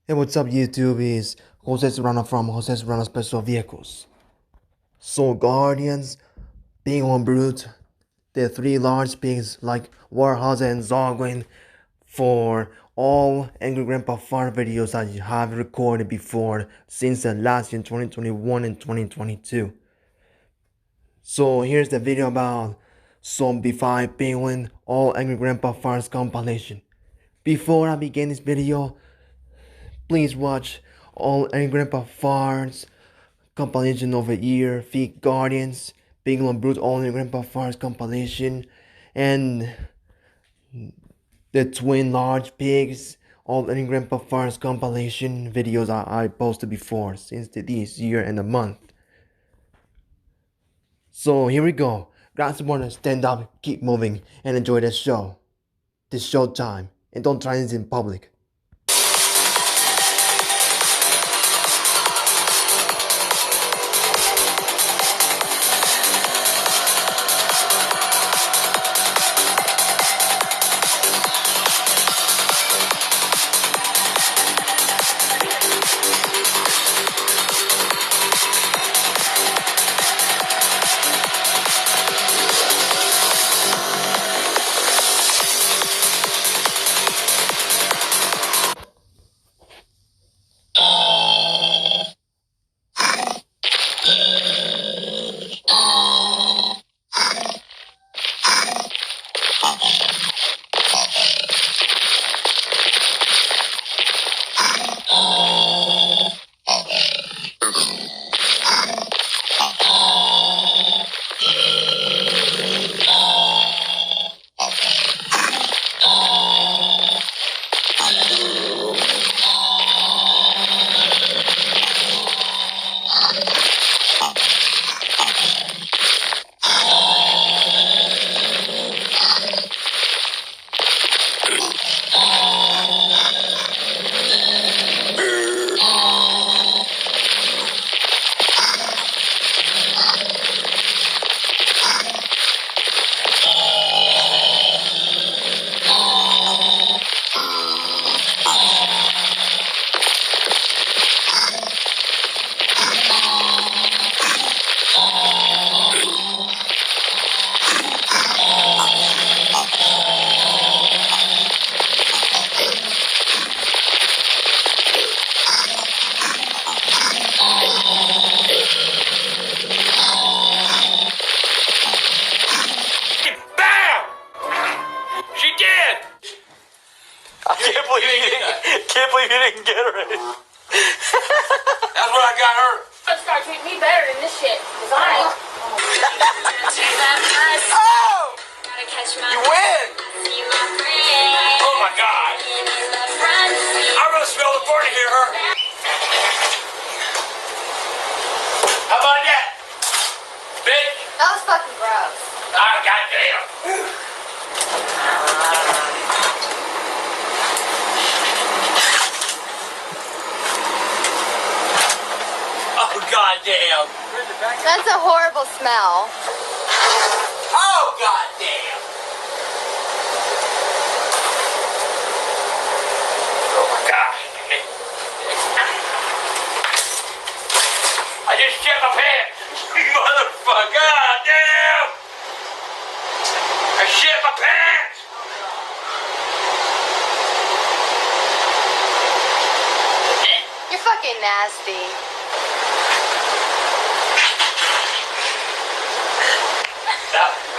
Hey, what's up, YouTube? Is Jose Serrano from Jose Serrano Special Vehicles. So, Guardians, being on Brute, the three large pigs like Warhauser and Zogwin for all Angry Grandpa Fart videos I have recorded before since the last year 2021 and 2022. So, here's the video about zombified piglin all Angry Grandpa Farts compilation. Before I begin this video, please watch all Angry Grandpa Farts compilation of a year, Feet Guardians, Piglin Brute all Angry Grandpa Farts compilation, and the Twin Large Pigs all Angry Grandpa Farts compilation videos I posted before since this year and a month. So here we go. Grab someone to stand up, keep moving, and enjoy the show. This show time, and don't try this in public. Can't believe you didn't get her. That's what I got her. You start treating me better than this shit. Cause I ain't. Oh! You win! Oh my God. I really smell the burn here. How about that? Big? That was fucking gross. Ah, goddamn. Oh, goddamn. That's a horrible smell. Oh, goddamn! Oh my God. I just shit my pants. Motherfucker. God damn. I shit my pants. You're fucking nasty.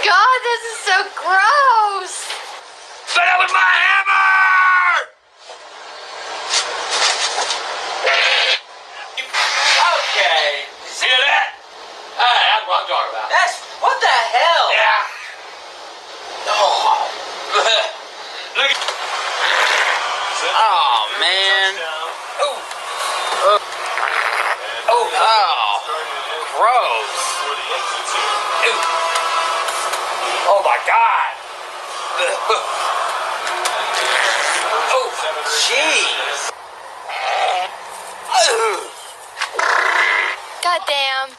God, this is so gross. But that was my hammer! Okay. See that? That's what I'm talking about. That's... what the hell? Yeah. Oh. Look at... Oh, man. Oh. Oh, gross. Oh my God. Oh, Jeez. God damn.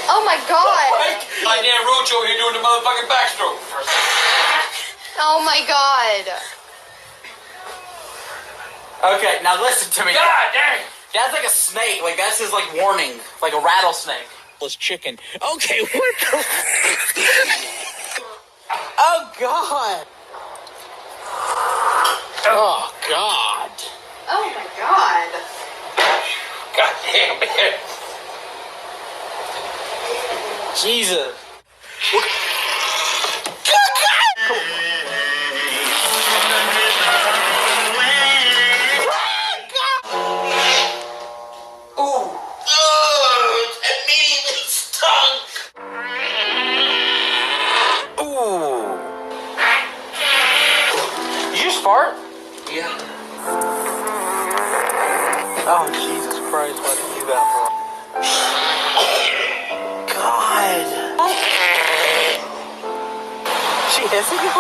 Oh my God. my damn roach over here doing the motherfucking backstroke. Oh my God. Okay, now listen to me. God dang! That's like a snake. Like, that's his, like, warning. Like a rattlesnake. Was chicken. Okay, what the... Oh, God. Oh, God. Oh my god. God damn man! Jesus. Ooh! Oh, immediately stung. Ooh. You just fart? Yeah. Oh, Jesus Christ, why'd you do that, bro? God. She hissing you?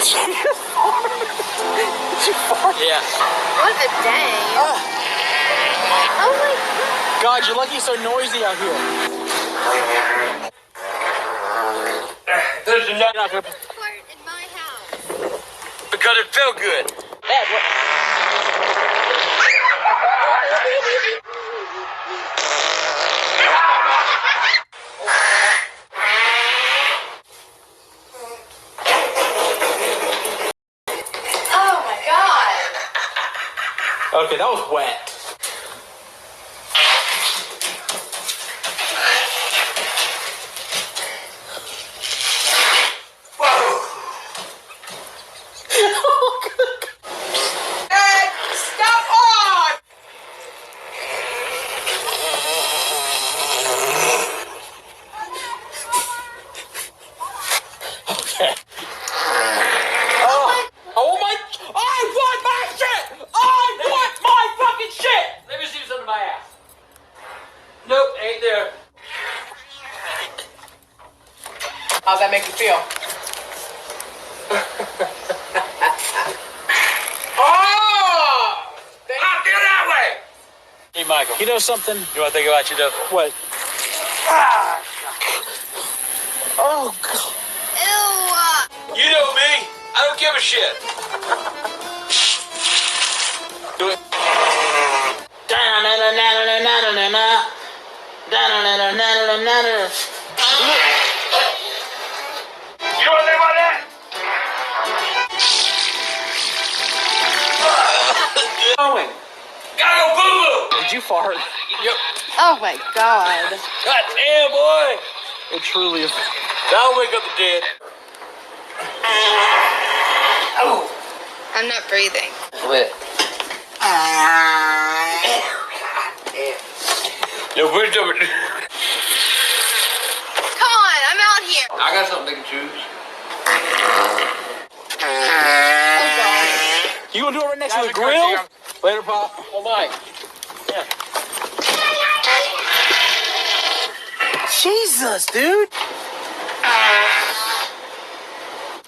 She just farted. Did you fart? Yeah. What a day. Oh my god. God, you're lucky it's so noisy out here. There's enough You're not gonna... Fart in my house. because it felt good. Dad, what? Oh my god. Okay, that was wet. Dad, stop on! Okay. Oh my! I want my shit! I want my fucking shit! Let me see what's under my ass. Nope, ain't there. How's that make you feel? Oh! I feel that way! Hey, Michael. You know something? You want to think about you, though? What? Ah. Oh, God. Ew. You know me. I don't give a shit. Do it. You want to think about that? Going. Gotta go boo-boo! Did you fart? Yep. Oh my god. God damn, boy! It truly is. That'll wake up the dead. Oh! I'm not breathing. Lit. Yo, put it over. Come on, I'm out here. I got something they can choose. Oh god. You gonna do it right next to the grill? Later, Pop. Oh my. Yeah. Jesus, dude.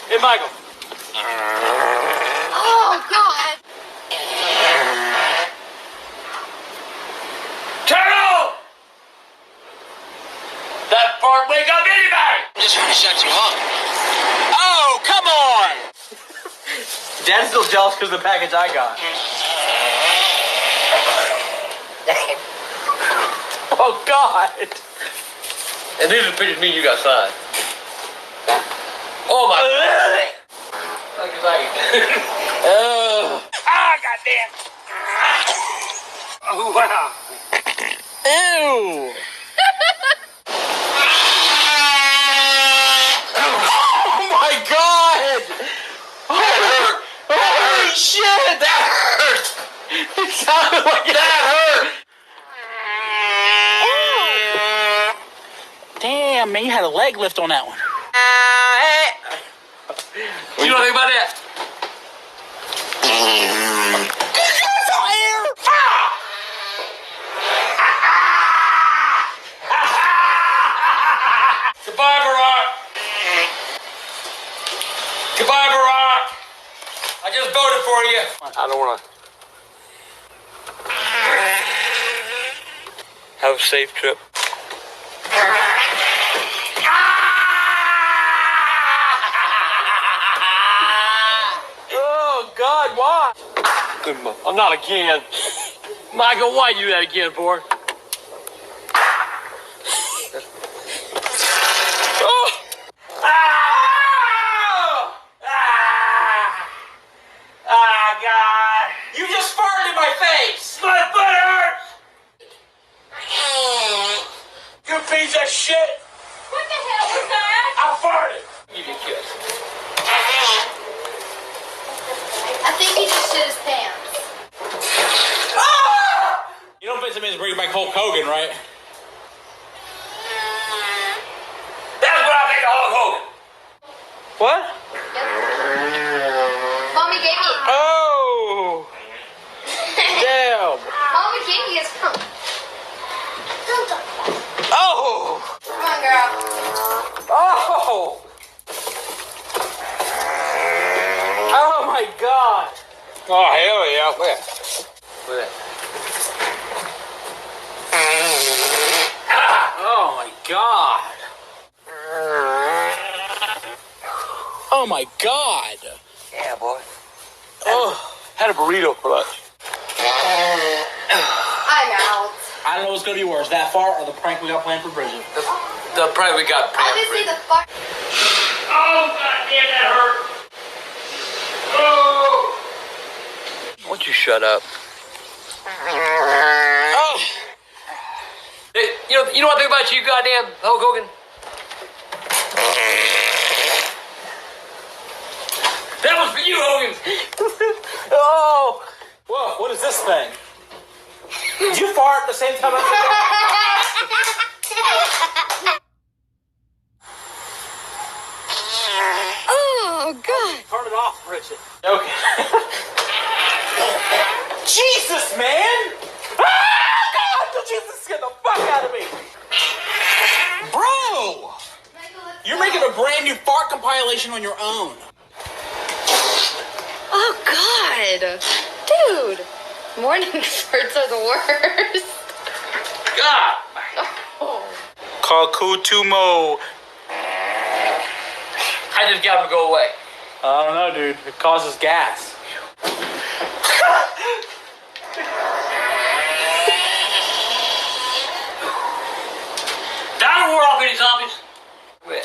Hey, Michael. Oh god. Turn on! That fart wake up anybody! I'm just trying to shut you up. Oh, come on! Dad's still jealous because of the package I got. Oh, God. And these are the pictures me and you got signed. Oh my. Look at that. Ah, goddamn. Oh, wow. Ew. Oh, my God. Holy shit, that hurt. It sounded like that hurt. Damn, man, you had a leg lift on that one. You know anything about that? Goodbye, Barack. Goodbye, Barack. I just voted for you. I don't want to. Have a safe trip. Oh, God, why? I'm not again. Michael, why you do that again, boy? Oh! God! You just farted in my face! My butt hurts! You piece of shit! What the hell was that? I farted! Give me a kiss. I think he just shit his pants. You don't think somebody's bringing back Hulk Hogan, right? That's what I think of Hulk Hogan. What? Mommy gave me. Oh! Damn! Mommy gave me his phone. Oh! Come on, girl. Oh! Oh my God! Oh, hell yeah. Look at that. Look at that. Oh my God! Oh my God! Yeah, boy. Oh, Had a burrito for lunch. I'm out. I don't know what's gonna be worse, that fart or the prank we got planned for Bridget. The prank we got. Obviously, the fuck. Oh, goddamn, that hurt. Oh. Why don't you shut up? Oh! Hey, you know what I think about you, goddamn Hulk Hogan? That was for you, Hogan. Oh! Whoa, what is this thing? Did you fart at the same time I Oh, God. Turn it off, Bridget. Okay. Jesus, man! Ah, God! Jesus, scared the fuck out of me! Bro! You're making a brand new fart compilation on your own. Oh, God. Dude. Morning farts are the worst. God. Oh. Kakutumo. I just got him to go away. I don't know, dude. It causes gas. Down ward off any zombies. Wait.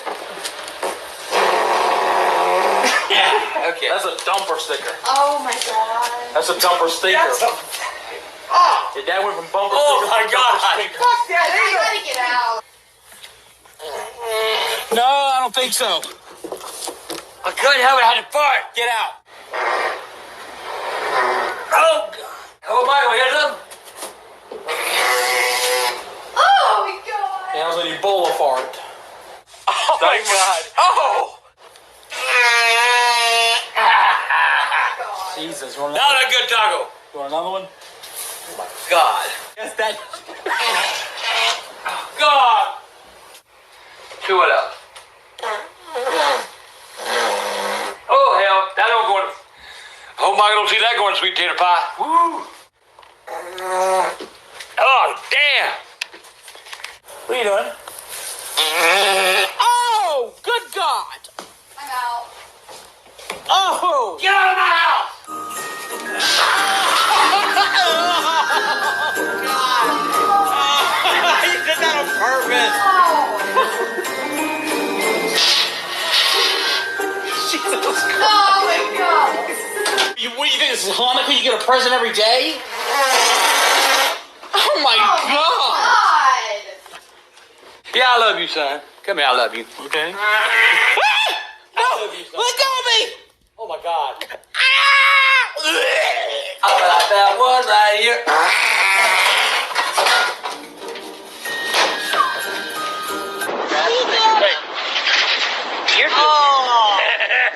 Yeah. Okay. That's a dumper sticker. Oh, my God. That's a dumper sticker. Your dad went from bumper Oh, sticker my to God. dumper sticker. Fuck that. I gotta get out. No, I don't think so. I couldn't have it. I had to fart. Get out. Oh, God. Oh, Michael, you got something? Oh, my God. That was an Ebola fart. Oh, my God. Oh! Jesus, you want Not a good taco. another one? God. Yes, that. God. See what else? Oh, hell. That don't go in. I hope Michael don't see that going in sweet potato pie. Woo. Oh, damn. What are you doing? Oh, good God! I'm out. Oh! Get out of my house. You did that on purpose! Oh. Jesus Christ! Oh, my God. What do you think? This is Hanukkah? You get a present every day? Oh my Oh, God! God. Yeah, I love you, son. Come here, I love you. Okay. I No! love you, son. Let go of me! Oh my God. I got that one right here. Wait. You're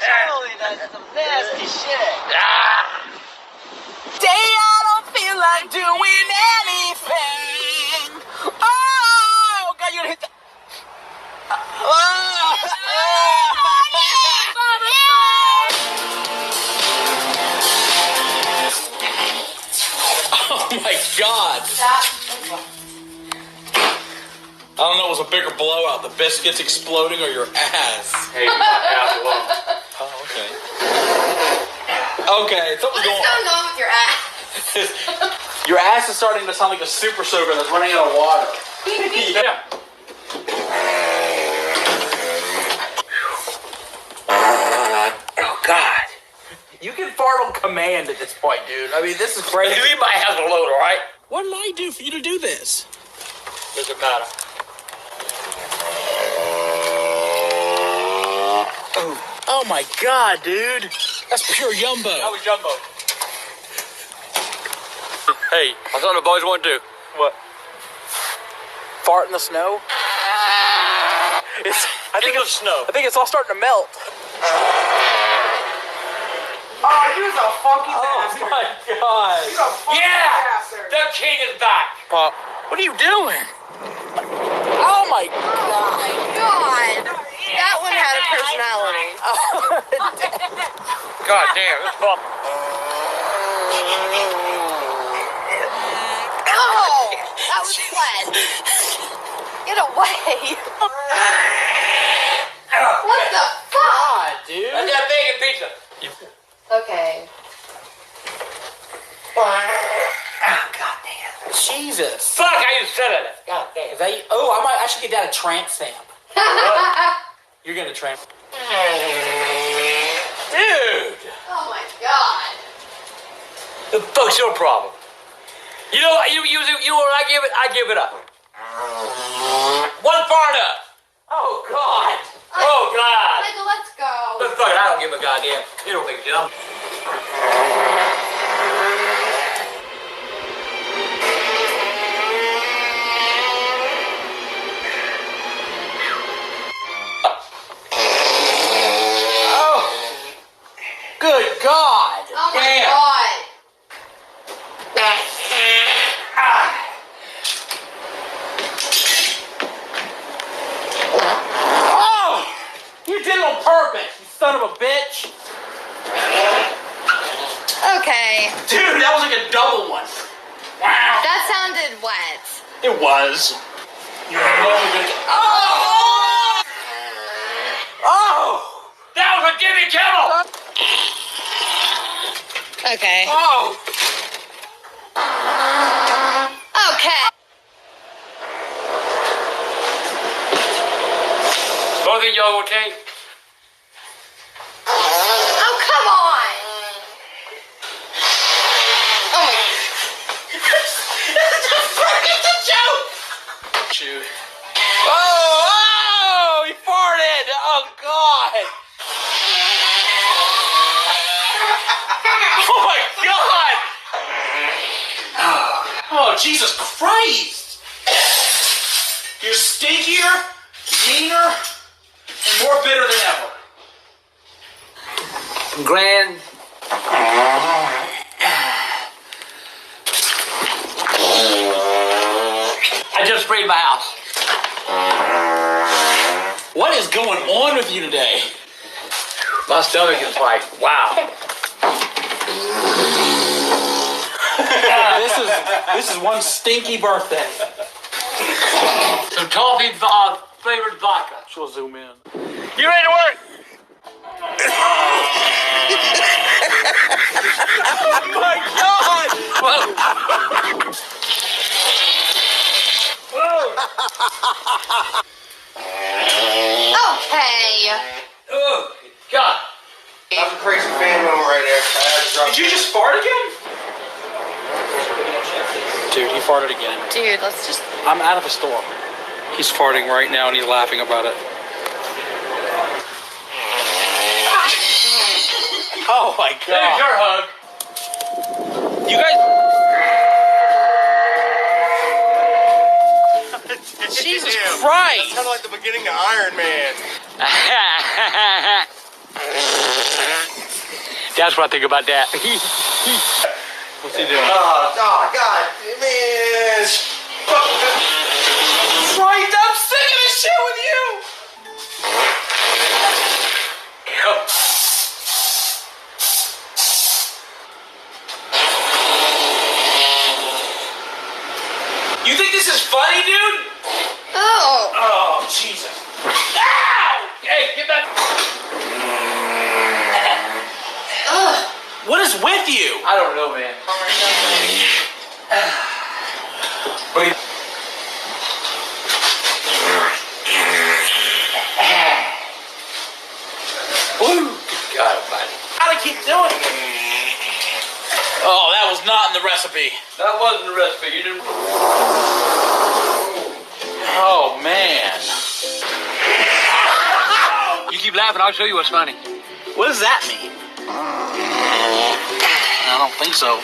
Totally, that's some nasty shit. Day I don't feel like doing anything. Oh, God, you hit the. Oh my God. I don't know what's a bigger blowout, the biscuits exploding or your ass. Hey, you got Oh, okay. Okay, something's What is going going on with your ass? Your ass is starting to sound like a super soaker that's running out of water. Yeah. Oh, God. You can fart on command at this point, dude. I mean, this is crazy. You might have a load, all right? What did I do for you to do this? Doesn't matter. Oh my God, dude. That's pure yumbo. That was Jumbo. Hey, I thought the boys want to do. What? Fart in the snow? I think it's all starting to melt. Oh, you're a funky bastard. Oh my God. You're a funky bastard. The king is back. What are you doing? Oh my God. God. That one had a personality. God damn, it's fun. Oh, that was wet. Get away. What the fuck? God, dude. That's that bacon pizza. Okay. Oh, God damn. Jesus. Fuck, I just said it. God damn. I should get that a tramp stamp. You're getting a tramp. Dude, Oh my God. the fuck's your problem? You know what? You I give it up. One fart up. Oh, God. Oh, God. Michael, let's go. But fuck it, I don't give a goddamn. You don't think dumb. Good God. Oh my Damn. God. Oh! You did it on purpose, you son of a bitch. Okay. Dude, that was like a double one. Wow. That sounded wet. It was. You're never gonna get... Oh! Oh! That was a Jimmy Kimmel. Okay. Oh! Okay. Both of y'all okay? Oh, come on. Oh my. It's a joke! Shoot. Oh! He farted! Oh, God! Oh, my God! Oh, Jesus Christ! You're stinkier, meaner, and more bitter than ever. Glenn. I just sprayed my house. What is going on with you today? My stomach is like, wow. This is one stinky birthday. Some toffee flavored vodka. She'll zoom in. You ready to work? Oh my God! Whoa. Okay. Oh, God. That's a crazy fan moment right there. I had to drop Did you just fart again? Dude, he farted again. Dude, let's just. I'm out of a store. He's farting right now and he's laughing about it. Oh my There's God. your hug. You guys. Jesus Christ. Kind of like the beginning of Iron Man. That's what I think about that. What's he doing? Oh, God, man. Right, I'm sick of this shit with you. You think this is funny, dude? Oh. Oh, Jesus. Ow! Hey, get back. What is with with you? I don't know, man. What do you... Woo! God, buddy. How do I keep doing it? Oh, that was not in the recipe. That wasn't the recipe. You didn't... Oh, man. You keep laughing, I'll show you what's funny. What does that mean? I don't think so.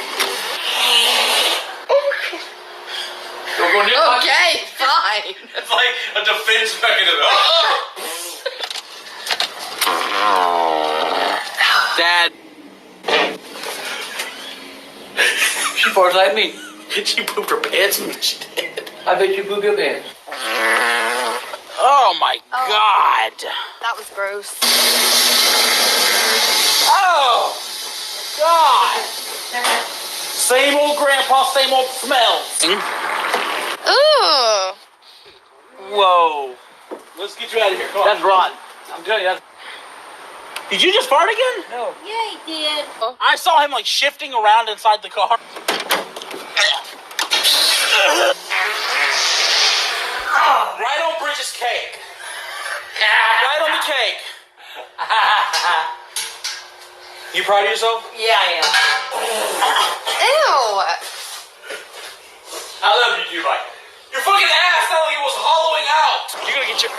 Okay, fine. It's like a defense mechanism. Dad. She farts like me. She pooped her pants and she did. I bet you poop your pants. Oh my God. That was gross. Oh God. Same old grandpa, same old smells. Ooh. Whoa. Let's get you out of here. Come on. That's rotten. I'm telling you, that's... Did you just fart again? No. Yeah, he did. I saw him like shifting around inside the car. Right on Bridget's cake. Right on the cake. You proud of yourself? Yeah, I am. Ew. I love you, too, Mike. Your fucking ass sounded like it was hollowing out. You're gonna get your...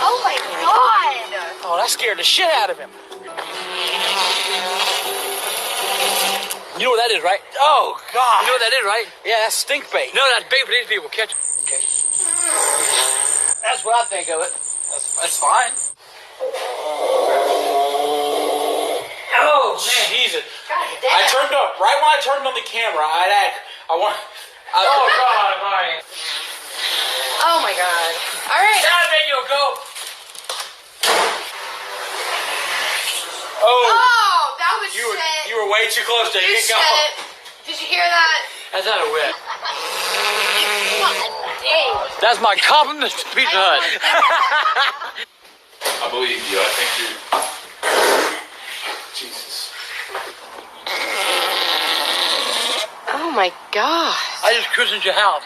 Oh my God. Oh, that scared the shit out of him. You know what that is, right? Oh, God. You know what that is, right? Yeah, that's stink bait. No, that's bait for these people. Catch it. Okay. That's what I think of it. That's fine. Oh, man. Jesus. God damn. I turned up, right when I turned on the camera, oh, God, Mike. Oh my God. All right. That video go. Oh, Oh, that was you shit. were way too close to You get shit. going. Did you hear that? That's not a whip. God dang. That's my compliment to Pizza Hut. I believe you. I think you. Jesus. Oh my God. I just christened your house.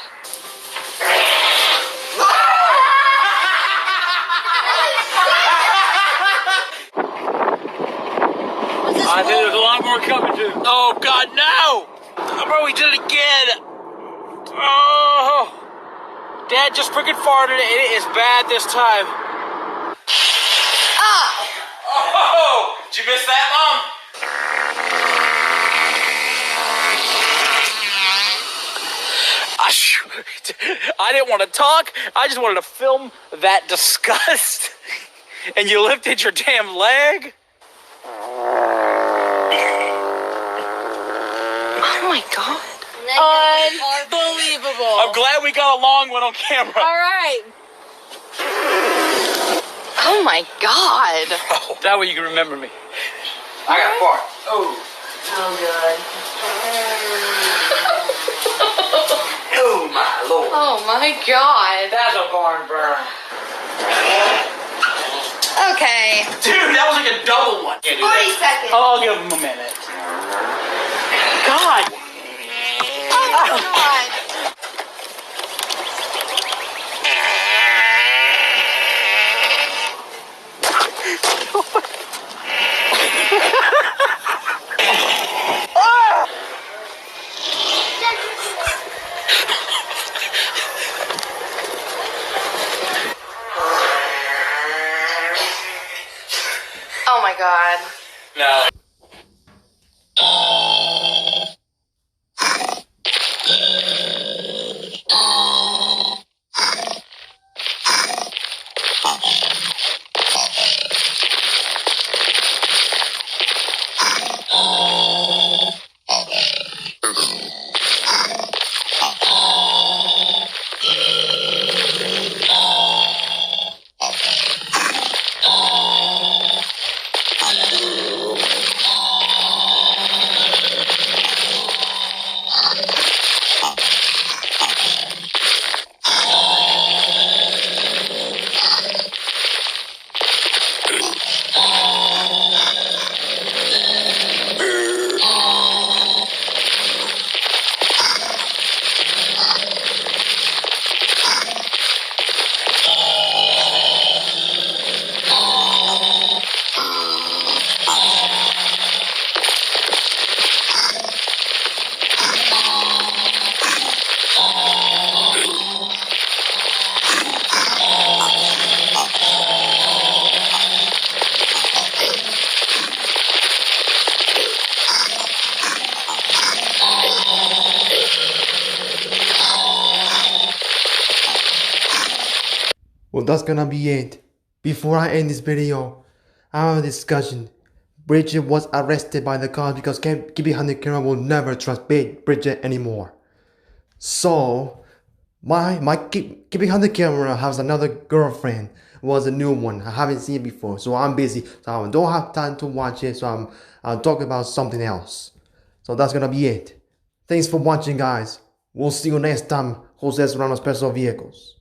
I think there's a lot more coming too. Oh, God, no! Bro, we did it again. Oh. Dad just freaking farted, and it is bad this time. Ah. Oh! Did you miss that, Mom? I didn't want to talk. I just wanted to film that disgust. And you lifted your damn leg? Oh my God. Unbelievable. I'm glad we got a long one on camera. All right. Oh my God. That way you can remember me. I got a fart. Oh. Oh God. Oh my Lord. Oh my God. That's a barn burn. Okay. Dude, that was like a double one. 40 seconds. I'll give him a minute. God. Oh my God. Oh my God. No. that's gonna be it. Before I end this video, I have a discussion. Bridget was arrested by the cops because keeping hunting camera will never trust Bridget anymore. So, my keeping hunting camera has another girlfriend. Was a new one. I haven't seen it before, so I'm busy. So I don't have time to watch it. So I'll talk about something else. So that's gonna be it. Thanks for watching, guys. We'll see you next time. Jose's Run Special Vehicles.